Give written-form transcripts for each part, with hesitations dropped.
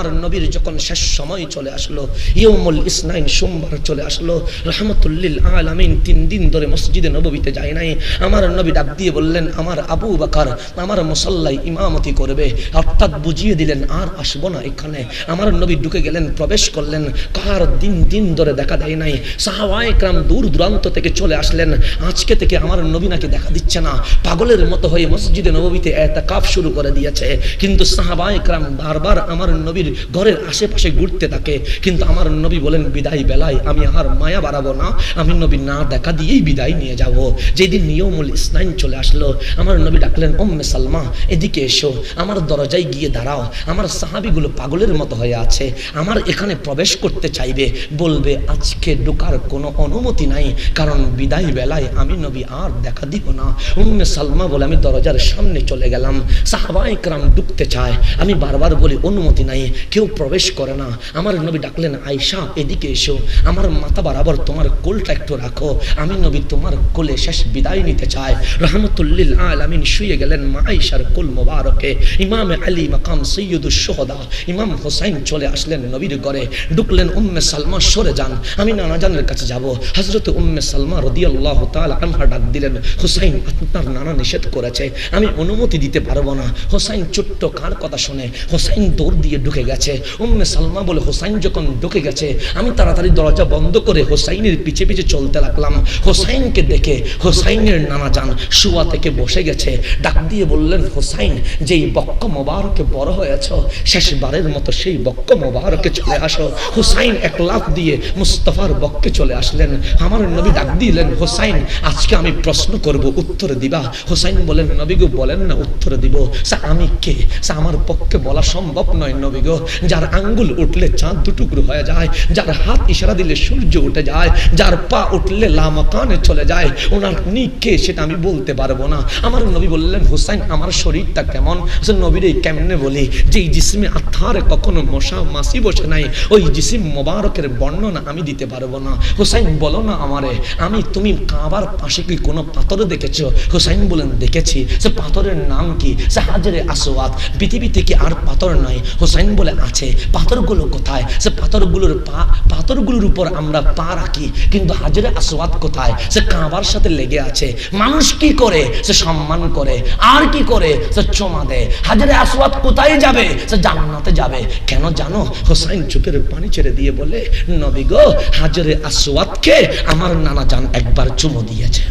আমার নবীর যখন শেষ সময় চলে আসলো, ইয়াউমুল ইসনাইন সোমবার চলে আসলো, রাহমাতুল লিল আলামিন 3 দিন ধরে মসজিদে নববীতে যায় নাই। আমার নবী ডাক দিয়ে বললেন, আমার আবু বকর আমার মুসাল্লায় ইমামতি করবে, অর্থাৎ বুঝিয়ে দিলেন আর আসবো না এখানে। আমার নবী ঢুকে গেলেন, প্রবেশ করলেন। কার দিন ধরে দেখা দেয় নাই, সাহাবায়ে কেরাম দূর দূরান্ত থেকে চলে আসলেন। আজকে থেকে আমার নবী নাকি দেখা দিচ্ছে না, পাগলের মতো হয়ে মসজিদে নববীতে ইতিকাফ শুরু করে দিয়েছে। কিন্তু সাহাবায়ে কেরাম বারবার আমার নবীর ঘরের আশেপাশে ঘুরতে থাকে, কিন্তু আমার নবী বলেন, বিদায় বেলায় আমি আর মায়া বাড়াবো না, আমি নবী না দেখা দিয়েই বিদায় নিয়ে যাব। যেদিন ইয়াউমুল ইসনাইন চলে আসলো, আমার নবী ডাকলেন, উম্মে সালমা এদিকে এসো, আমার দরজায় গিয়ে দাঁড়াও। আমার সাহাবীগুলো পাগলের মতো হয়ে আছে, আমার এখানে প্রবেশ করতে চাইবে, বলবে আজকে ঢোকার কোনো অনুমতি নাই, কারণ বিদায় বেলায় আমি নবী আর দেখা দিব না। উম্মে সালমা বলে, আমি দরজার সামনে চলে গেলাম, সাহাবায়ে কেরাম ঢুকতে চায়, আমি বারবার বলি অনুমতি নাই, কেউ প্রবেশ করে না। আমার নবী ডাকলেন, আয়েশা এদিকে এসো, আমার মাথা বরাবর তোমার কোলটা একটু রাখো, আমি নবী তোমার কোলে শেষ বিদায় নিতে চাই। রাহমাতুল লিল আলামিন শুয়ে গেলেন মা আয়েশার কোল মোবারকে। ইমাম আলী মাকাম সৈয়দুশ শুহাদা ইমাম হোসাইন চলে আসলেন নবীর ঘরে, ঢুকলেন। উম্মে সালমা সরে যান, আমি নানা জানের কাছে যাব। হযরত উম্মে সালমা রাদিয়াল্লাহু তাআলা আনহা ডাক দিলেন, হুসাইন আপনার নানা নিষেধ করেছে, আমি অনুমতি দিতে পারবো না। হোসাইন ছোট্ট কার কথা শুনে হোসাইন দৌড় দিয়ে ঢুকে গেছে। উম্মে সালমা বলে, হোসাইন যখন ঢুকে গেছে আমি তাড়াতাড়ি দরজা বন্ধ করে হোসাইনের পিছে পিছে চলতে লাগলাম। হোসাইনকে দেখে হোসাইনের নানা জান শুয়া থেকে বসে গেছে, ডাক দিয়ে বললেন, হোসাইন যেই বক্ক মোবারকে বড় হয়েছ, শেষবারের মতো সেই বক্ক মোবারকে চলে আসো। হোসাইন এক লাফ দিয়ে মুস্তাফার বক্কে চলে আসলেন। আমার নবী ডাক দিলেন, হোসাইন আজকে আমি প্রশ্ন করব, উত্তর দিবা? হোসাইন বলেন, নবী গো বলেন না, উত্তর দিব। আমি কে আমার পক্ষে বলা সম্ভব নয় নবী গো। যার আঙ্গুল উঠলে চাঁদ দুটুকরো হয়ে যায়, যার হাত ইশারা দিলে সূর্য উঠে যায়, যার পা উঠলে লামাকানে চলে যায়, ওনার নি কে সেটা আমি বলতে পারবো না। আমার নবী বললেন, হোসাইন আমার শরীরটা কেমন? নবীর এই কেমনে বলি, যেই জিসমে আত্মারে কখনো মশা মাছি বসে নাই, ওই জিসিম মোবারকের বর্ণনা আমি দিতে পারবো না। হোসাইন বলো না আমারে, তুমি কাবার পাশে কি কোনো পাথর দেখেছো? হোসাইন বলেন, দেখেছি। সে পাথরের নাম কি? সে হাজরে আসওয়াদ। পৃথিবীতে কি আর পাথর নাই? হোসাইন বলে, আছে। পাথরগুলো কোথায়? সে পাথরগুলোর উপর আমরা পা রাখি, কিন্তু হাজরে আসওয়াদ কোথায়? সে কাবার সাথে লেগে আছে। মানুষ কি করে? সে সম্মান করে। আর কি করে? সে চুমা দেয়। হাজরে আসওয়াদ কোথায় যাবে? সে জান্নাতে যাবে। কেন জানো? হোসাইন চোখের পানি ছেড়ে দিয়ে বলে, নবী গো, হাজরে আসওয়াদকে আমার নানা জান একবার চুমো দিয়েছে।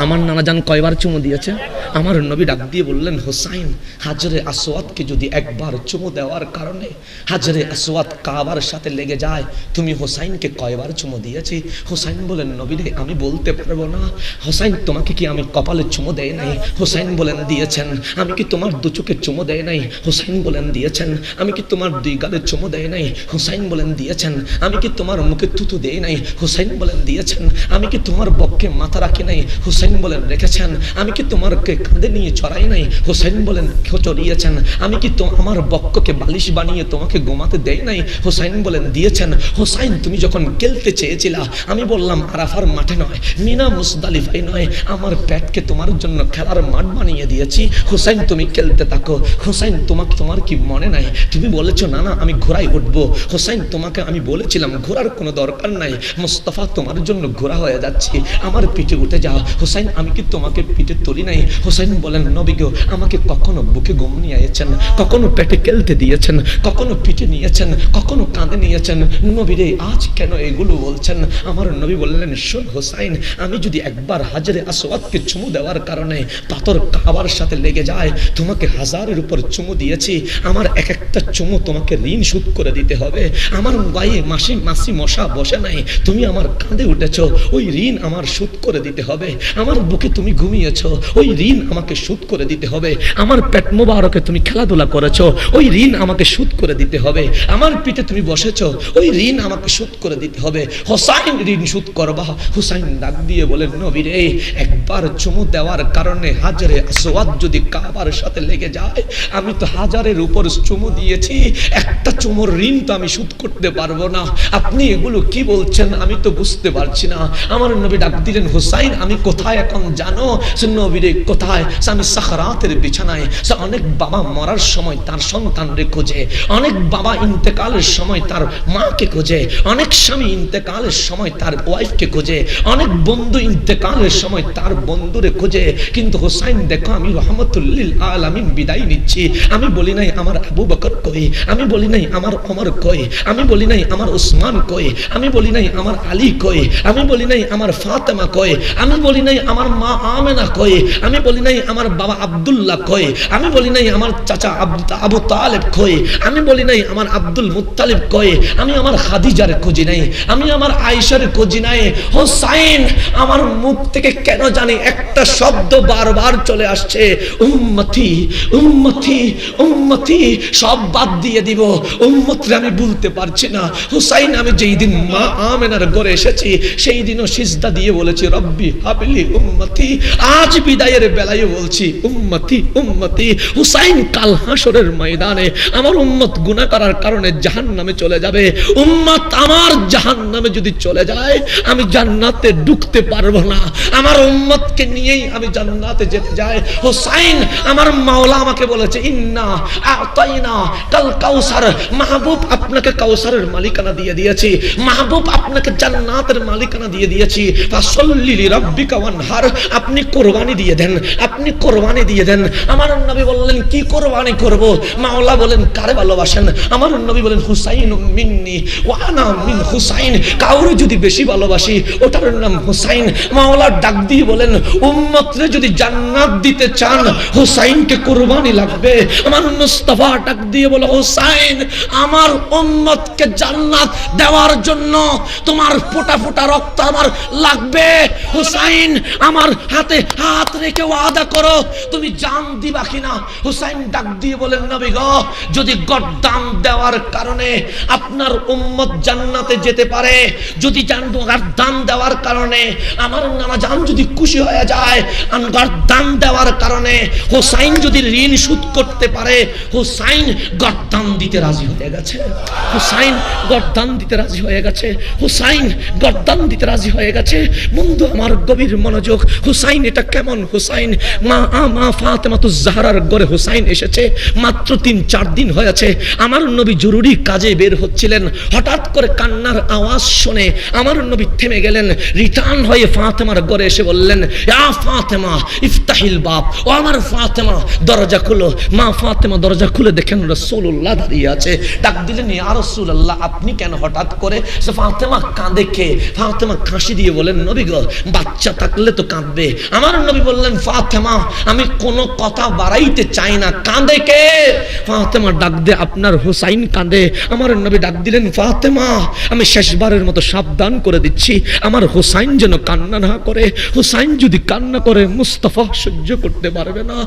আমার নানা জান কয়বার চুমো দিয়েছে? আমার নবী ডাক দিয়ে বললেন, হোসাইন হাজরে আসওয়াদকে যদি একবার চুমো দেওয়ার কারণে হাজরে আসওয়াদ কাবার সাথে লেগে যায়, তুমি হোসাইনকে কয়বার চুমো দিয়েছি? হোসাইন বলেন, নবী রে আমি বলতে পারবো না। হোসাইন তোমাকে কি আমি কপালে চুমো দেয় নাই? হোসাইন বলেন, দিয়েছেন। আমি কি তোমার দু চোখে চুমো দেয় নাই? হোসাইন বলেন, দিয়েছেন। আমি কি তোমার দুই গালে চুমো দেয় নাই? হোসাইন বলেন, দিয়েছেন। আমি কি তোমার মুখে থুতু দেয় নাই? হোসাইন বলেন, দিয়েছেন। আমি কি তোমার বক্ষে মাথা রাখি নাই? হোসাইন বলেন, রেখেছেন। আমি কি তোমারকে কাঁধে নিয়ে চড়াই নাই? হোসাইন বলেন, চড়িয়েছেন। আমি কি আমার বক্ষকে বালিশ বানিয়ে তোমাকে ঘুমাতে দেয় নাই? হোসাইন বলেন, দিয়েছেন। হোসাইন তুমি যখন খেলতে চেয়েছিলা, আমি বললাম আরাফার মাঠে নয়, মিনা মুজদালিফায় নয়, আমার পেটকে তোমার জন্য খেলার মাঠ বানিয়ে দিয়েছি। হোসাইন তুমি খেলতে থাকো। হোসাইন তোমার কি মনে নাই? তুমি বলেছো না না আমি ঘোড়ায় উঠবো। হোসাইন তোমাকে আমি বলেছিলাম ঘোড়ার কোনো দরকার নাই, মুস্তাফা তোমার জন্য ঘোড়া হয়ে যাচ্ছি, আমার পিঠে উঠে যাও। হোসাইন আমি কি তোমাকে পিঠে তুলি নাই? হোসাইন বলেন, নবী গো, আমাকে কখনো বুকে গম নিয়েছেন, কখনো পেটে খেলতে দিয়েছেন, কখনো পিঠে নিয়েছেন, কখনো কাঁধে নিয়েছেন। নবী রে আজ কেন এগুলো বলছেন? আমার নবী বললেন, শোন হোসাইন, আমি যদি একবার হাজরে আসওয়াদকে চুমু দেওয়ার কারণে পাথর কাবার সাথে লেগে যায়, তোমাকে হাজারের উপর চুমু দিয়েছি, আমার এক একটা চুমু তোমাকে ঋণ শোধ করে দিতে হবে। আমার গায়ে মাসি মশা বসে নাই, তুমি আমার কাঁধে উঠেছো, ওই ঋণ আমার শোধ করে দিতে হবে। আমার বুকে তুমি ঘুমিয়েছো, ওই ঋণ আমাকে শোধ করে দিতে হবে। আমার পেট মোবারকে তুমি খেলাধুলা করেছো, ওই ঋণ আমাকে শোধ করে দিতে হবে। আমার পিঠে তুমি বসেছো, ওই ঋণ আমাকে শোধ করে দিতে হবে। হোসাইন ঋণ শোধ করবা। হোসাইন ডাক দিয়ে বলেন, নবী রে, একবার চুমু দেওয়ার কারণে হাজরে আসওয়াদ যদি কাবার সাথে লেগে যায়, আমি তো হাজারের উপর চুমু দিয়েছি, একটা চুমুর ঋণ তো আমি শোধ করতে পারবো না। আপনি এগুলো কি বলছেন আমি তো বুঝতে পারছি না। আমার নবী ডাক দিলেন, হোসাইন আমি কোথায় এখন জানো? নবী রে কোথায় কোথায়? স্বামী সাখরাতের বিছানায়। অনেক বাবা মরার সময় তার সন্তানরে খোঁজে, অনেক বাবা ইন্তেকালের সময় তার মাকে খোঁজে, অনেক স্বামী ইন্তেকালের সময় তার ওয়াইফকে খোঁজে, অনেক বন্ধু ইন্তেকালের সময় তার বন্ধুরে খোঁজে। কিন্তু হুসাইন দেখো, আমি রহমতুল লিল আলামিন বিদায় নিচ্ছি। আমি বলি নাই আমার আবু বকর কই, আমি বলি নাই আমার ওমর কই, আমি বলি নাই আমার উসমান কই, আমি বলি নাই আমার আলী কই, আমি বলি নাই আমার ফাতেমা কই, আমি বলি নাই আমার মা আমেনা কই, আমি বলি নাই আমার বাবা আব্দুল্লাহ কই, আমি বলি নাই আমার চাচা আবু তালেব কই, আমি বলি নাই আমার আব্দুল মুত্তালিব কই, আমি আমার খাদিজার খুঁজি নাই, আমি আমার আয়েশার খুঁজি নাই। হুসাইন, আমার মুখ থেকে কেন জানি একটা শব্দ বারবার চলে আসছে, উম্মতি উম্মতি উম্মতি। সব বাদ দিয়ে দিব, উম্মতরে আমি বলতে পারছি না। হুসাইন, আমি যেই দিন মা আমেনার ঘরে এসেছি সেই দিনও সিজদা দিয়ে বলেছি রব্বি হাবলি উম্মতি। আজ বিদায়ের বেলায় বলছি উম্মতি উম্মতি। হুসাইন, কাল হাসরের ময়দানে আমার উম্মত গুনাহ করার কারণে জাহান্নামে চলে যাবে। উম্মত আমার জাহান্নামে যদি চলে যায় আমি জান্নাতে ঢুকতে পারবো না। আমার উম্মতকে নিয়েই আমি জান্নাতে যেতে যাই। হুসাইন, আমার মাওলা আমাকে বলেছে ইন্না আতাইনা কাল কাউসার। মাহবুব, আপনাকে কাউসারের মালিকানা দিয়ে দিয়েছি। মাহবুব, আপনাকে জান্নাতের মালিকানা দিয়ে দিয়েছি। ফাসাল্লি লিরাব্বিকা ওয়ানহার। আপনি কুরবানি দিয়ে দেন, আপনি কুরবানি দিয়ে দেন। আমার নবী বললেন কি কুরবানি করব? মাওলা বলেন কারে ভালোবাসেন? আমার নবী বলেন হুসাইন মিন্নি ওয়া আনা মিন হুসাইন। কাউরে যদি বেশি ভালোবাসি ওটার নাম হুসাইন। মাওলা ডাক দিয়ে বলেন উম্মতরে যদি জান্নাত দিতে চান হুসাইনকে কুরবানি লাগবে। আমার মুস্তাফা ডাক দিয়ে বলে হুসাইন, আমার উম্মতকে জান্নাত দেওয়ার জন্য তোমার ফোঁটা ফোঁটা রক্ত আমার লাগবে। হুসাইন, আমার হাতে হাত রেখে ওয়াদা করো তুমি জান দিবা কিনা। হুসাইন ডাক দিয়ে বলেন নবী গো, যদি গর্দান দেওয়ার কারণে আপনার উম্মত জান্নাতে যেতে পারে, যদি গর্দান দেওয়ার কারণে আমার নানা জান যদি খুশি হয়ে যায়, গর্দান দেওয়ার কারণে হুসাইন যদি ঋণ শোধ করতে পারে, হুসাইন গর্দান দিতে রাজি হয়ে গেছে। হুসাইন গর্দান দিতে রাজি হয়ে গেছে। হুসাইন গর্দান দিতে রাজি হয়ে গেছে। বন্ধু আমার গভীর মনোযোগ। হুসাইন এটা কেমন? হুসাইন মা ফাতেমাতুজ জাহরার ঘরে হুসাইন এসেছে মাত্র 3-4 দিন হয়েছে। আমার নবী জরুরি কাজে বের হচ্ছিলেন, হঠাৎ করে কান্নার আওয়াজ শুনে আমার নবী থেমে গেলেন। রিটার্ন হয়ে ফাতেমার ঘরে এসে বললেন ইয়া ফাতেমা ইফতাহিল বাব। ও আমার ফাতেমা দরজা খুলো। মা ফাতেমা দরজা খুলে দেখেন রাসূলুল্লাহ দাঁড়িয়ে আছে। ডাক দিলেন ইয়া রাসূলুল্লাহ, আপনি কেন হঠাৎ করে? ফাতেমা কাঁদে কে? ফাতেমা কাশি দিয়ে বলেন নবী গো, বাচ্চা থাকলে তো কাঁদবে। আমার নবী বললেন ফাতেমা, আমি কোনো কথা বাড়াইতে চাই না, কাঁদে কে? ফাতেমা ডাক দে আপনার হুসাইন কাঁদে। আমার নবী ডাক দিলেন ফাতেমা, আমি শেষবারের মতো সাবধান করে দিচ্ছি, আমার হুসাইন যেন কান্না না করে। হুসাইন যদি কান্না করে মুস্তাফা সহ্য করতে পারবে না।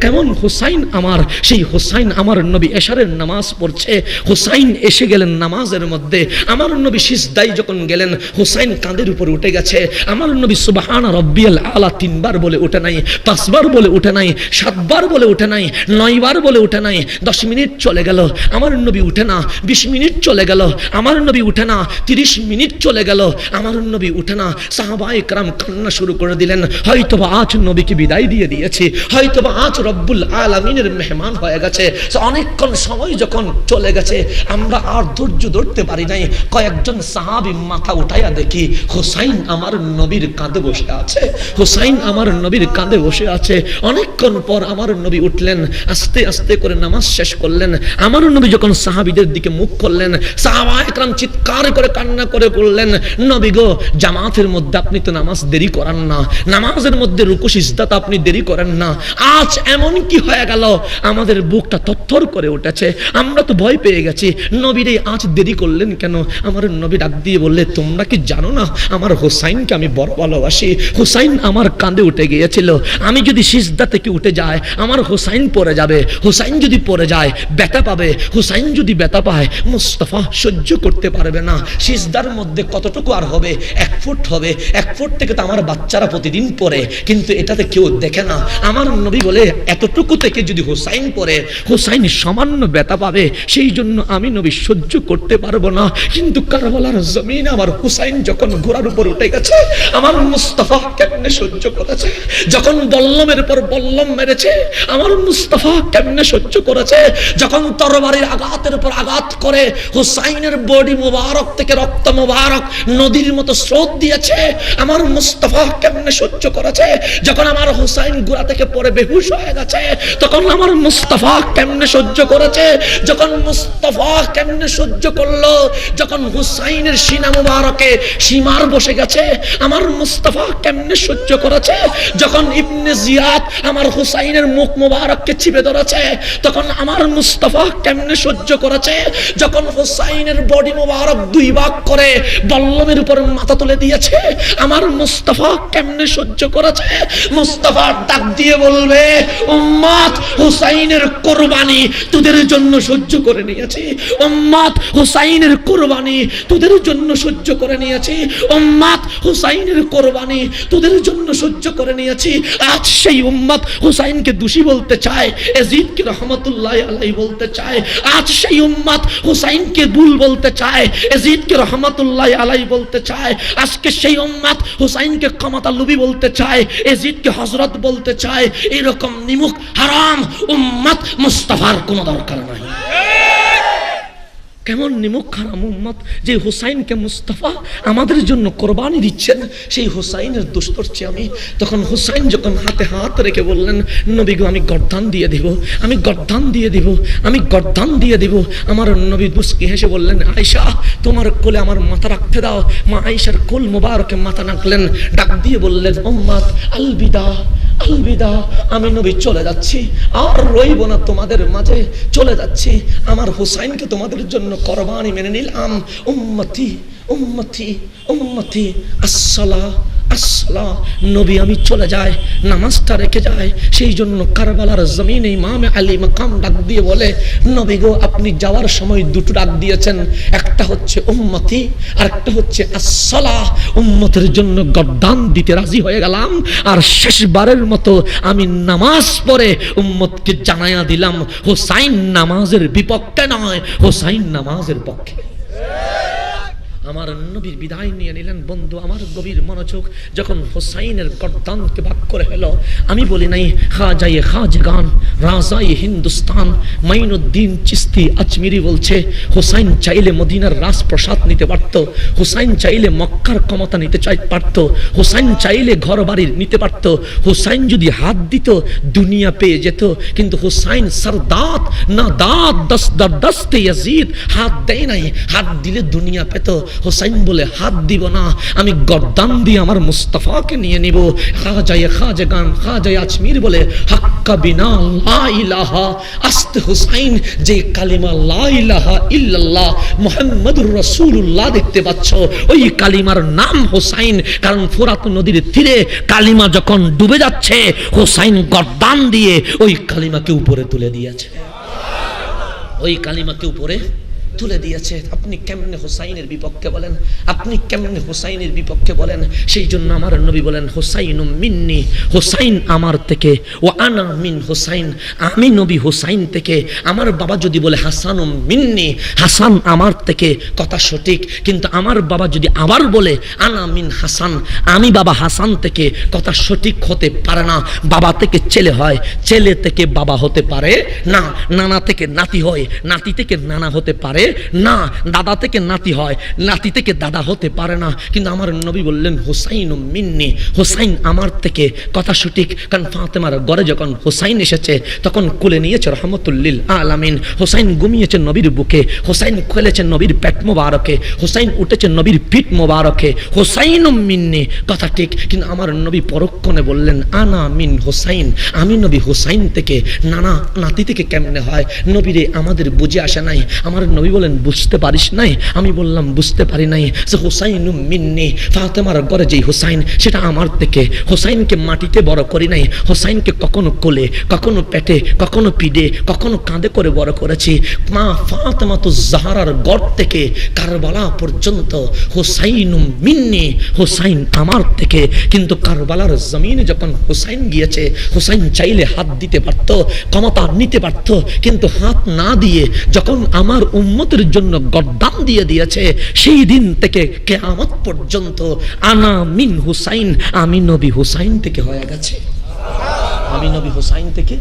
কেমন হুসাইন আমার? সেই হুসাইন আমার নবী এশারের নামাজ পড়ছে, হুসাইন এসে গেলেন নামাজের মধ্যে। আমার নবী সিজদায় যখন গেলেন হুসাইন কাঁধের উপর উঠে গেছে। আমার নবী সুবহানা রাব্বিয়াল আলা 3 বার বলে উঠে নাই, 5 বার বলে উঠে নাই, 7 বার বলে উঠে নাই, 9 বার বলে উঠে নাই। 10 মিনিট চলে গেল, আমার নবী উঠে না। 20 মিনিট চলে গেল, আমার নবী উঠে না। 30 মিনিট চলে গেল, আমার নবী উঠে না। সাহাবায়ে কেরাম কান্না শুরু করে দিলেন, হয়তোবা আজ নবীকে বিদায় দিয়ে দিয়েছি, হয়তোবা আজ রব্বুল আলামিনের মেহমান হয়ে গেছে। অনেকক্ষণ সময় যখন চলে গেছে আমরা আর ধৈর্য ধরতে পারি নাই। কয়েকজন সাহাবী মাথা উঠাইয়া দেখি হুসাইন আমার নবীর কাঁধে বসে আছে, হুসাইন আমার নবীর কাঁধে বসে আছে। অনেকক্ষণ পর আমার নবী উঠলেন, আস্তে আস্তে করে নামাজ শেষ করলেন। আমার নবী যখন সাহাবীদের দিকে মুখ করলেন, সাহাবায়ে কেরাম চিৎকার করে কান্না করে বললেন নবী গো, জামাতের মধ্যে আপনি তো নামাজ দেরি করেন না, নামাজের মধ্যে রুকু সিজদা আপনি দেরি করেন না, আজ এমন কি হয়ে গেল? আমাদের বুকটা থরথর করে উঠেছে, আমরা তো ভয় পেয়ে গেছি। নবীরে আজ দেরি করলেন কেন? আমার নবী ডাক দিয়ে বললে তোমরা কি জানো না আমার হুসাইনকে আমি বড় ভালোবাসি। হুসাইন আমার কাঁধে উঠে গিয়েছিল, আমি যদি সিজদা থেকে উঠে যায় আমার হুসাইন পড়ে যাবে, হুসাইন যদি পড়ে যায় ব্যথা পাবে, হুসাইন যদি ব্যথা পায় মুস্তাফা সহ্য করতে পারবে না। সিজদার মধ্যে কতটুকু আর হবে? 1 ফুট হবে। 1 ফুট থেকে তো আমার বাচ্চারা প্রতিদিন পড়ে, কিন্তু এটাতে কেউ দেখে না। আমার নবী বলে এতটুকু থেকে যদি হুসাইন পড়ে হুসাইন সামান্য ব্যথা পাবে, সেই জন্য আমি নবী সহ্য করতে পারবো না। কিন্তু কারবালার জমিনে আমার হুসাইন যখন ঘোড়ার উপর উঠে গেছে, আমার মুস্তাফা কেমনে সহ্য করেছে? যখন বল্লমের পর বল্লম মেরেছে, আমার মুস্তাফা কেমনে সহ্য করেছে। যখন তরবারির আঘাতের পর আঘাত করে হুসাইনের বডি মোবারক থেকে রক্ত মোবারক নদীর মতো স্রোত দিয়েছে, আমার মুস্তাফা কেমনে সহ্য করেছে। যখন আমার হুসাইন গুড়া থেকে পড়ে বেহুশ হয়ে গেছে, তখন আমার মুস্তাফা কেমনে সহ্য করেছে। যখন মুস্তাফা কেমনে সহ্য করলো, যখন হুসাইনের সিনা মোবারকে সীমার বসে গেছে, আমার মুস্তাফা কেমনে সহ্য করেছে। যখন ইবনে জিয়াদ আমার হুসাইনের মুখ মোবারককে চিপে ধরেছে, তখন আমার মুস্তাফা কেমনে সহ্য করেছে। যখন হুসাইনের বডি মোবারক দুই ভাগ করে বল্লমের উপর মাথা তুলে দিয়েছে, আমার মুস্তাফা কেমনে সহ্য করেছে। মুস্তাফা ডাক দিয়ে বলবে, উম্মত হুসাইনের কুরবানি তোদের জন্য সহ্য করে নিয়েছি, উম্মত হুসাইনের কুরবানি তোদের জন্য সহ্য করে নিয়েছি, উম্মত হুসাইনের কুরবানি তোদের জন্য সহ্য করে নিয়েছি। আজ সেই উম্মত হুসাইনকে দোষী বলতে চায়, ইয়াজিদকে রহমতুল্লাহ আলাইহি বলতে চায়। আজ সেই উম্মত হুসাইনকে ভুল বলতে চায়, ইয়াজিদকে রহমতুল্লাহ আলাইহি বলতে চায়। আজকে সেই উম্মত হুসাইনকে ক্ষমতালোভী বলতে চায়, ইয়াজিদকে হযরত বলতে চায়। এরকম নিমুখ হারাম উম্মত মুস্তাফার কোনো দরকার নাই। কেমন নিমুখ হারাম উম্মত যে হুসাইনকে মুস্তাফা আমাদের জন্য কোরবানি দিচ্ছেন। সেই হুসাইনের দোষ ধরছি আমি। তখন হুসাইন যখন হাতে হাত রেখে বললেন, নবী গো আমি গর্দান দিয়ে দিব, আমি গর্দান দিয়ে দিব, আমি গর্দান দিয়ে দিব। আমার নবী মুস্কি হেসে বললেন, আয়েশা তোমার কোলে আমার মাথা রাখতে দাও। মা আয়েশার কোল মোবারকে মাথা রাখলেন, ডাক দিয়ে বললেন, উম্মত আলবিদা আলবিদা, আমি নবী চলে যাচ্ছি, আর রইব না তোমাদের মাঝে, চলে যাচ্ছি। আমার হুসাইনকে তোমাদের জন্য কোরবানি মেনে নিলাম। উম্মতি উম্মতি উম্মতি আসসালাহ আসসালাহ। নবী আমি চলে যায়, নামাজটা রেখে যায়। সেই জন্য কারবালার জমিনে ইমামে আলী মাকাম ডাক দিয়ে বলে, নবী গো আপনি যাওয়ার সময় দুটো ডাক দিয়েছেন, একটা হচ্ছে উম্মতি আর একটা হচ্ছে আসসালাহ। উম্মতের জন্য গর্দান দিতে রাজি হয়ে গেলাম, আর শেষবারের মতো আমি নামাজ পড়ে উম্মতকে জানায়া দিলাম, হুসাইন নামাজের বিপক্ষে নয়, হুসাইন নামাজের পক্ষে। আমার নবীর বিদায় নিয়ে নিলেন। বন্ধু আমার গভীর মনোযোগ, যখন হুসাইনের গর্দানকে ভাগ করে হলো, আমি বলি নাই খাজায়ে খাজগান রাজায়ে হিন্দুস্তান মাইনুদ্দিন চিস্তি আজমিরি বলছে, হুসাইন চাইলে মদিনার রাজপ্রসাদ নিতে পারত, হুসাইন চাইলে মক্কার ক্ষমতা নিতে পারত, হুসাইন চাইলে ঘর বাড়ি নিতে পারত, হুসাইন যদি হাত দিত দুনিয়া পেয়ে যেত। কিন্তু হুসাইন সরদাত না দাত দস্তে ইয়াজিদ, হাত দেয় নাই, হাত দিলে দুনিয়া পেত। হুসাইন বলে হাত দিব না, আমি গর্দান দিয়ে আমার মুস্তাফাকে নিয়ে নিব। খাজায়ে খাজগান খাজায়ে আজমির বলে, হাক্কা বিনা লা ইলাহা, আস্তে হুসাইন যে কালিমা লা ইলাহা ইল্লাল্লাহ মুহাম্মাদুর রাসূলুল্লাহ দেখতে পাচ্ছ, ওই কালিমার নাম হুসাইন। কারণ ফোরাত নদীর তীরে কালিমা যখন ডুবে যাচ্ছে, হুসাইন গর্দান দিয়ে ওই কালিমাকে উপরে তুলে দিয়েছে, ওই কালিমাকে উপরে তুলে দিয়েছে। আপনি কেমনে হুসাইনের বিপক্ষে বলেন, আপনি কেমনে হুসাইনের বিপক্ষে বলেন। সেই জন্য আমার নবী বলেন, হুসাইনুম মিন্নি, হুসাইন আমার থেকে, ও আনা মিন হুসাইন, আমি নবী হুসাইন থেকে। আমার বাবা যদি বলে হাসানুম মিন্নি, হাসান আমার থেকে, কথা সঠিক। কিন্তু আমার বাবা যদি আবার বলে আনা মিন হাসান, আমি বাবা হাসান থেকে, কথা সঠিক হতে পারে না। বাবা থেকে ছেলে হয়, ছেলে থেকে বাবা হতে পারে না, নানা থেকে নাতি হয়, নাতি থেকে নানা হতে পারে না, দাদা থেকে নাতি হয়, নাতি থেকে দাদা হতে পারে না। কিন্তু আমার নবী বললেন হুসাইন মিন্নি, হুসাইন আমার থেকে, কথা সঠিক। কারণ ফাতেমার ঘরে যখন হুসাইন এসেছে, তখন কোলে নিয়েছে রহমতুল্লিল আলামিন। হুসাইন ঘুমিয়েছে নবীর বুকে, হুসাইন খেলেছে নবীর পেট মোবারকে, হুসাইন উঠেছে নবীর পিঠ মোবারকে। হুসাইন মিন্নি, কথা ঠিক। কিন্তু আমার নবী পরক্ষণে বললেন আনা মিন হুসাইন, আমি নবী হুসাইন থেকে। নানা নাতি থেকে কেমনে হয় নবীরে আমাদের বুঝে আসে নাই। আমার নবী বলেন বুঝতে পারিস নাই? আমি বললাম বুঝতে পারি নাই। সে হুসাইন মিন্নি, ফাতেমার ঘরে যেই হুসাইন সেটা আমার থেকে। হুসাইনকে মাটিতে বড় করি নাই, হুসাইনকে কখনো কোলে, কখনো পেটে, কখনো পিঠে, কখনো কাঁধে করে বড় করেছি। মা ফাতেমা তো জাহরার ঘর থেকে কারবালা পর্যন্ত হুসাইন মিন্নি, হুসাইন আমার থেকে। কিন্তু কারবালার জমিনে যখন হুসাইন গিয়েছে, হুসাইন চাইলে হাত দিতে পারত, ক্ষমতা নিতে পারত, কিন্তু হাত না দিয়ে যখন আমার উম্মতের জন্য গর্দান দিয়ে দিয়েছে, সেই দিন থেকে কিয়ামত পর্যন্ত আনা মিন হুসাইন, আমি নবী হুসাইন থেকে হয়ে গেছে। আমি নবী হোসাইন থেকে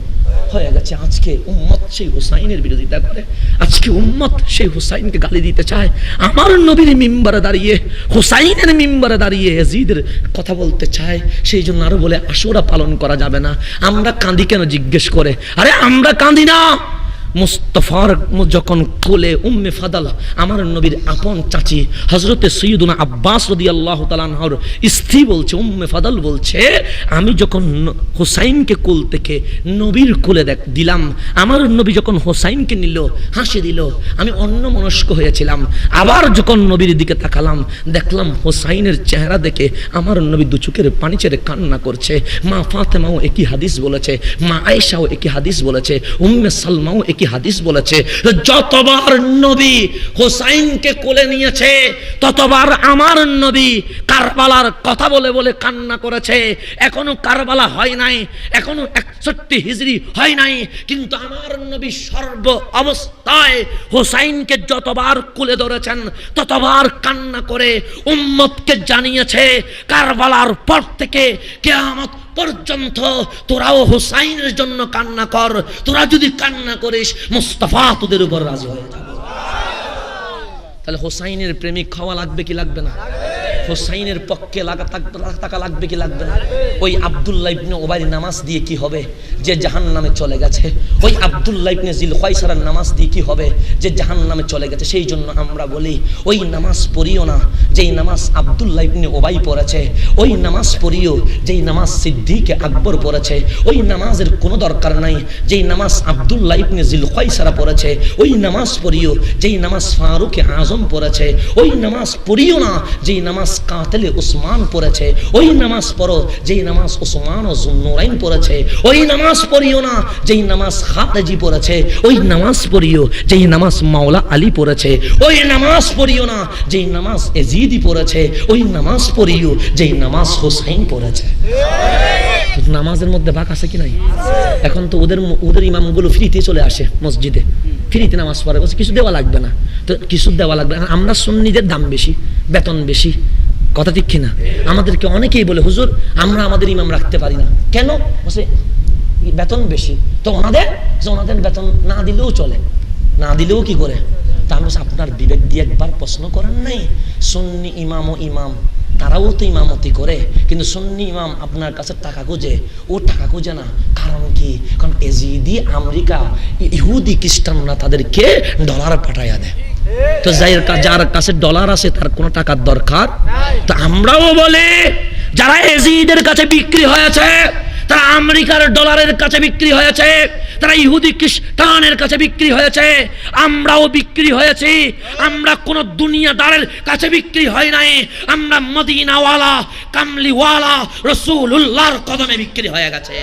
হয়ে গেছে। আজকে উম্মত সেই হোসাইনের বিরোধিতা করে, আজকে উম্মত সেই হোসাইনকে গালি দিতে চায়। আমার নবীর মিম্বারে দাঁড়িয়ে, হোসাইনের মিম্বারে দাঁড়িয়ে ইয়াজিদের কথা বলতে চায়। সেই জন্য আরো বলে আশুরা পালন করা যাবে না। আমরা কাঁদি কেন জিজ্ঞেস করে, আরে আমরা কাঁদি না। মুস্তাফার যখন কোলে উম্মে ফাদাল, আমার নবীর আপন চাচি হযরতে সৈয়দুনা আব্বাস রাদিয়াল্লাহু তাআলা আনহুর স্ত্রী বলছে, উম্মে ফাদাল বলছে, আমি যখন হোসাইনকে কোল থেকে নবীর কোলে দিলাম, আমার নবী যখন হোসাইনকে নিল, হাসি দিল, আমি অন্যমনস্ক হয়েছিলাম। আবার যখন নবীর দিকে তাকালাম, দেখলাম হোসাইনের চেহারা দেখে আমার নবী দু চোখের পানি ছেড়ে কান্না করছে। মা ফাতেমাও একই হাদিস বলেছে, মা আয়েশাও একই হাদিস বলেছে, উম্মে সালমাও একই হাদিস বলেছে, যতবার নবী হোসাইনকে কোলে নিয়েছে ততবার আমার নবী কারবালার কথা বলে বলে কান্না করেছে। এখনো কারবালা হয় নাই, এখনো 61 হিজরি হয় নাই, কিন্তু আমার নবী সর্ব অবস্থায় হোসাইনকে যতবার কোলে ধরেছেন ততবার কান্না করে উম্মতকে জানিয়েছে, কারবালার পর থেকে কিয়ামত পর্যন্ত তোরাও হোসাইনের জন্য কান্না কর। তোরা যদি কান্না করিস, মুস্তাফা তোদের উপর রাজি হয়ে যাবে। তাহলে হোসাইনের প্রেমিক খাওয়া লাগবে কি লাগবে না? হোসাইনের পক্ষে টাকা লাগবে কি লাগবে না? ওই আব্দুল্লাহ ইবনে উবাইর নামাজ দিয়ে কি হবে? যে জাহান্নামে চলে গেছে। ওই আব্দুল্লাহ ইবনে জিলখায়সারার নামাজ দিয়ে কি হবে? যে জাহান্নামে চলে গেছে। সেই জন্য আমরা বলি, ওই নামাজ পড়িও না যেই নামাজ আব্দুল্লাহ ইবনে উবাই পড়েছে, ওই নামাজ পড়িও যেই নামাজ সিদ্দিক আকবর পড়েছে। ওই নামাজের কোনো দরকার নাই যেই নামাজ আব্দুল্লাহ ইবনে জিলখায়সারা পড়েছে। ওই নামাজ পড়িও যেই নামাজ ফারুক আজম পড়েছে। ওই নামাজ পড়িও না যেই নামাজ কাতেলে উসমান পড়েছে। ওই নামাজ পড়ো যেই নামাজ উসমান ও যুন্নুরাইন পড়েছে। ওই নামাজ পড়িও না যেই নামাজ খালেজি পড়েছে। ওই নামাজ পড়িও যেই নামাজ মাওলা আলী পড়েছে। ওই নামাজ পড়িও না যেই নামাজ এজিদি পড়েছে। ওই নামাজ পড়িও যেই নামাজ হোসাইন পড়েছে। নামাজের মধ্যে ভাগ আছে কি নাই? এখন তো ওদের ইমামগুলো ফ্রিতে চলে আসে মসজিদে, ফ্রিতে নামাজ পড়ে, কিছু দেওয়া লাগবে না। তো কিছু দেওয়া লাগবে না। আমরা সুন্নিদের দাম বেশি, বেতন বেশি, কথা ঠিক কিনা? আমাদেরকে অনেকেই বলে, হুজুর আমরা আমাদের ইমাম রাখতে পারি না কেন? বলছে বেতন বেশি। তো ওনাদের বেতন না দিলেও চলে, না দিলেও কি করে? তা আমি আপনার বিবেক দিয়ে একবার প্রশ্ন করেন নাই? সুন্নি ইমাম ও ইমাম, তারাও তো ইমামতি করে, কিন্তু সুন্নি ইমাম আপনার কাছে টাকা খুঁজে, ও টাকা খুঁজে না। কারণ কি? কারণ এজিদি আমেরিকা ইহুদি খ্রিস্টানরা তাদেরকে ডলার পাঠাইয়া দেয়। তো যার কাছে ডলার আছে তার কোনো টাকার দরকার। তো আমরাও বলে, যারা এজিদের কাছে বিক্রি হয়েছে, তারা আমেরিকার ডলারের কাছে বিক্রি হয়েছে, তারা ইহুদি খ্রিস্টানের কাছে বিক্রি হয়েছে, আমরাও বিক্রি হয়েছি। আমরা কোন দুনিয়াদারের কাছে বিক্রি হয় নাই। আমরা মদিনাওয়ালা, কামলিওয়ালা রাসূলুল্লাহর কদমে বিক্রি হয়ে গেছে।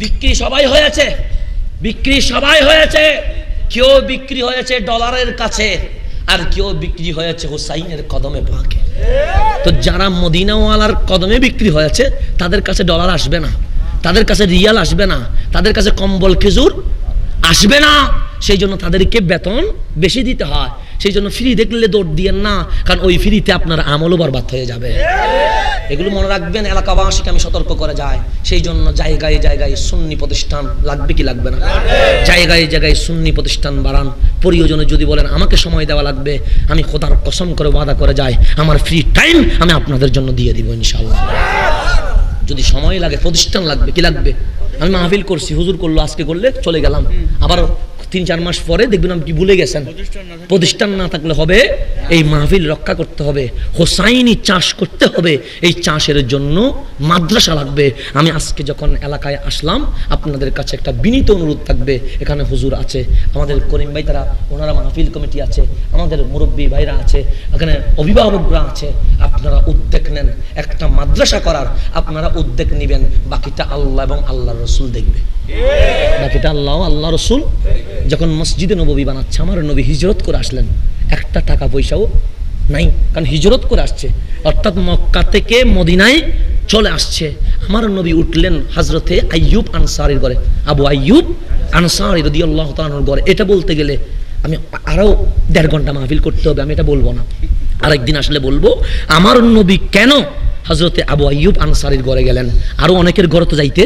বিক্রি সবাই হয়েছে, বিক্রি সবাই হয়েছে। কেউ বিক্রি হয়েছে ডলারের কাছে, আর কেউ বিক্রি হয়েছে হোসাইনের কদমে পাকে। তো যারা মদিনাওয়ালার কদমে বিক্রি হয়েছে তাদের কাছে ডলার আসবে না, তাদের কাছে রিয়াল আসবে না, তাদের কাছে কম্বল খেজুর আসবে না। সেই জন্য তাদেরকে বেতন বেশি দিতে হয়। সেই জন্য ফ্রি দেখলে দৌড় দিয়েন না, কারণ ওই ফ্রিতে আপনার আমলও বরবাদ হয়ে যাবে। এগুলো মনে রাখবেন, এলাকাবাসীকে আমি সতর্ক করে যাই। সেই জন্য জায়গায় জায়গায় সুন্নি প্রতিষ্ঠান লাগবে কি লাগবে না? জায়গায় জায়গায় সুন্নি প্রতিষ্ঠান বাড়ান। প্রয়োজনে যদি বলেন আমাকে সময় দেওয়া লাগবে, আমি খোদার কসম করে ওয়াদা করে যাই, আমার ফ্রি টাইম আমি আপনাদের জন্য দিয়ে দিব ইনশাআল্লাহ। যদি সময় লাগে, প্রতিষ্ঠান লাগবে কি লাগবে? আমি মাহফিল করছি, হুজুর করলো, আজকে করলে চলে গেলাম, আবার 3-4 মাস পরে দেখবেন আপনি ভুলে গেছেন। প্রতিষ্ঠান না থাকলে হবে, এই মাহফিল রক্ষা করতে হবে, হোসাইনি চাষ করতে হবে। এই চাষের জন্য মাদ্রাসা লাগবে। আমি আজকে যখন এলাকায় আসলাম, আপনাদের কাছে একটা বিনীত অনুরোধ থাকবে, এখানে হুজুর আছে, আমাদের করিম ভাই, তারা ওনারা মাহফিল কমিটি আছে, আমাদের মুরব্বী ভাইরা আছে, এখানে অভিভাবকরা আছে, আপনারা উদ্যোগ নেন একটা মাদ্রাসা করার। আপনারা উদ্যোগ নেবেন, বাকিটা আল্লাহ এবং আল্লাহর রসুল দেখবে। বাকিটা আল্লাহ আল্লাহ রসুল। যখন মসজিদে নববী বানাচ্ছে, আমার নবী হিজরত করে আসলেন, একটা টাকা পয়সাও নাই, কারণ হিজরত করে আসছে, অর্থাৎ মক্কা থেকে মদিনায় চলে আসছে। আমার নবী উঠলেন হযরতে আইয়ুব আনসারীর ঘরে, আবু আইয়ুব আনসারী রাদিয়াল্লাহু তাআলার ঘরে। এটা বলতে গেলে আমি আরো 1.5 ঘন্টা মাহফিল করতে হবে, আমি এটা বলবো না, আরেকদিন আসলে বলবো আমার নবী কেন হযরতে আবু আইয়ুব আনসারীর ঘরে গেলেন। আরো অনেকের ঘরে তো যাইতে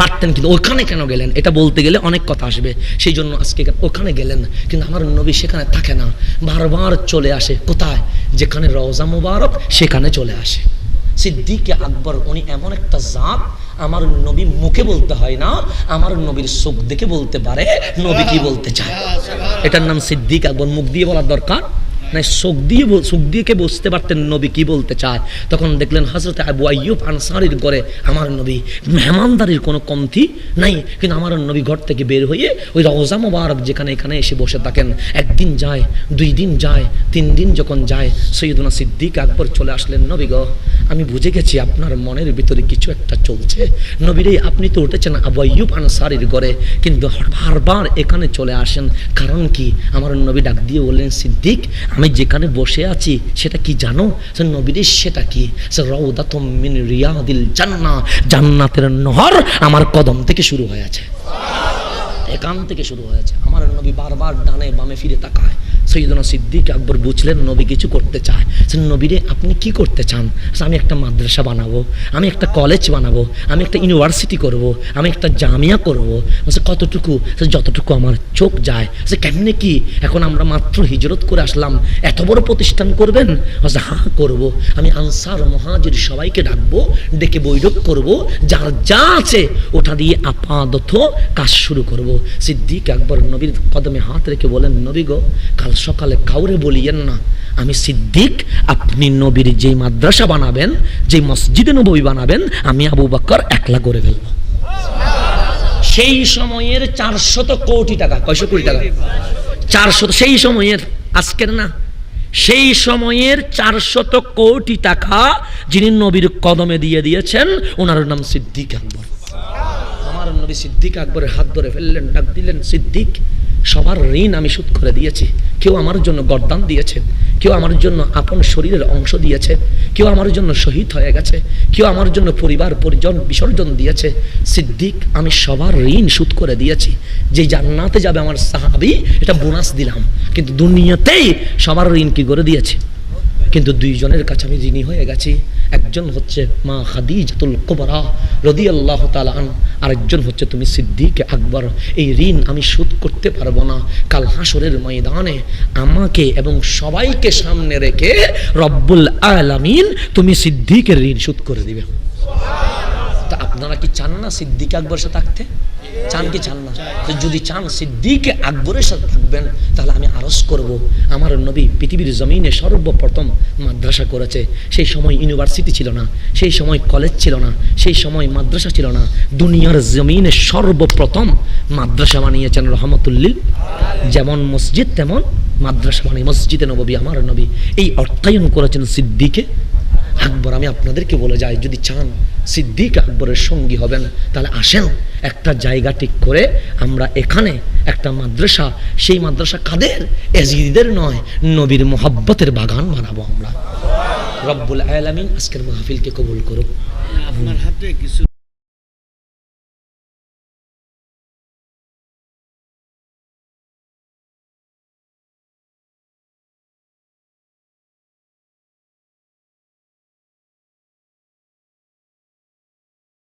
পারতেন, কিন্তু ওখানে কেন গেলেন এটা বলতে গেলে অনেক কথা আসবে, সেই জন্য আজকে ওখানে গেলেন। কিন্তু আমার নবী সেখানে থাকে না, বারবার চলে আসে কোথায়, যেখানে রওজা মুবারক সেখানে চলে আসে। সিদ্দিক আকবর উনি এমন একটা জাত, আমার নবী মুখে বলতে হয় না, আমার নবীর চোখ দেখে বলতে পারে নবী কি বলতে চায়। এটার নাম সিদ্দিক আকবর। মুখ দিয়ে বলার দরকার নাই, চোখ দিয়ে বুঝতে পারতেন নবী কি বলতে চায়। তখন দেখলেন হযরত আবু আইয়ুব আনসারীর ঘরে আমার নবী, মেহমানদারির কোনো কমতি নাই, কিন্তু আমার নবী ঘর থেকে বের হয়ে ওই রওজা মুবারক যেখানে এখানে এসে বসে থাকেন। একদিন যায়, 2 দিন যায়, 3 দিন যখন যায়, সৈয়দনা সিদ্দিক আকবর চলে আসলেন, নবী গো আমি বুঝে গেছি আপনার মনের ভিতরে কিছু একটা চলছে। নবীরে আপনি তো উঠেছেন আবু আইয়ুব আনসারীর ঘরে, কিন্তু বারবার এখানে চলে আসেন, কারণ কি? আমার নবী ডাক দিয়ে বললেন, সিদ্দিক আমি যেখানে বসে আছি সেটা কি জানো? নবীরে সেটা কি? রাউদাতুম মিন রিয়াদিল জান্নাহ, জান্নাতের নহর আমার কদম থেকে শুরু হয়েছে, এখান থেকে শুরু হয়েছে। আমার নবী বারবার ডানে বামে ফিরে তাকায়। সৈয়দনা সিদ্দিক আকবর বুঝলেন নবী কিছু করতে চায়। নবীরে আপনি কি করতে চান? আমি একটা মাদ্রাসা বানাবো, আমি একটা কলেজ বানাবো, আমি একটা ইউনিভার্সিটি করব, আমি একটা জামিয়া করব। কতটুকু? যতটুকু আমার চোখ যায়। কেমনে কি? এখন আমরা মাত্র হিজরত করে আসলাম, এত বড় প্রতিষ্ঠান করবেন? হ্যাঁ করব। আমি আনসার মুহাজির সবাইকে ডাকবো, ডেকে বৈঠক করব, যার যা আছে ওটা দিয়ে আপাতত কাজ শুরু করব। সিদ্দিক আকবর নবীর কদমে হাত রেখে বলেন, নবী গো কাল সকালে কাউরে বলিয়েন না আমি সিদ্দিক, আপনি নবীর যেই মাদ্রাসা বানাবেন, যেই মসজিদে নববী বানাবেন, আমি আবু বকর একলা করে ফেলবো। সেই সময়ের 400 কোটি টাকা, কয়শো কোটি টাকা? 400, সেই সময়ের, আজকের না, সেই সময়ের 400 কোটি টাকা যিনি নবীর কদমে দিয়ে দিয়েছেন, ওনার নাম সিদ্দিক আকবর। আমার নবী সিদ্দিক আকবরের হাত ধরে ফেললেন, ডাক দিলেন, সিদ্দিক সবার ঋণ আমি শোধ করে দিয়েছি। কেউ আমার জন্য গর্দান দিয়েছে, কেউ আমার জন্য আপন শরীরের অংশ দিয়েছে, কেউ আমার জন্য শহীদ হয়ে গেছে, কেউ আমার জন্য পরিবার পরিজন বিসর্জন দিয়েছে। সিদ্দিক আমি সবার ঋণ শোধ করে দিয়েছি। যে জান্নাতে যাবে আমার সাহাবী, এটা বোনাস দিলাম, কিন্তু দুনিয়াতেই সবার ঋণ কি করে দিয়েছে। কিন্তু 2 জনের কাছে আমি ঋণী হয়ে গেছি। একজন হচ্ছে মা খাদিজাতুল কুবরা রাদিয়াল্লাহু তাআলা আনহা, আরেকজন হচ্ছে তুমি সিদ্দিক আকবর। এই ঋণ আমি শোধ করতে পারবো না। কাল হাসরের ময়দানে আমাকে এবং সবাইকে সামনে রেখে রব্বুল আলামিন তুমি সিদ্দিকের ঋণ শোধ করে দিবে। তা আপনারা কি চান না সিদ্দিক আকবরের সাথে থাকতে? চান কি চান না? যদি চান সিদ্দিক আকবরের সাথে থাকবেন, তাহলে আমি আরজ করব, আমার নবী পৃথিবীর জমিনে সর্বপ্রথম মাদ্রাসা করেছে। সেই সময় ইউনিভার্সিটি ছিল না, সেই সময় কলেজ ছিল না, সেই সময় মাদ্রাসা ছিল না। দুনিয়ার জমিনে সর্বপ্রথম মাদ্রাসা বানিয়েছেন রহমতুল্লিল, যেমন মসজিদ তেমন মাদ্রাসা বানিয়ে মসজিদে নববী আমার নবী এই অর্থায়ন করেছেন সিদ্দিকে আকবর। আমি আপনাদেরকে বলে যাই, যদি চান সিদ্দিক আকবরের সঙ্গী হবেন, তাহলে আসেন একটা জায়গা ঠিক করে আমরা এখানে একটা মাদ্রাসা, সেই মাদ্রাসা কাদের? এজিদের নয়, নবীর মোহাব্বতের বাগান বানাবো আমরা। রব্বুল আলামিন আজকের মাহফিলকে কবুল করুক। আপনার হাতে কিছু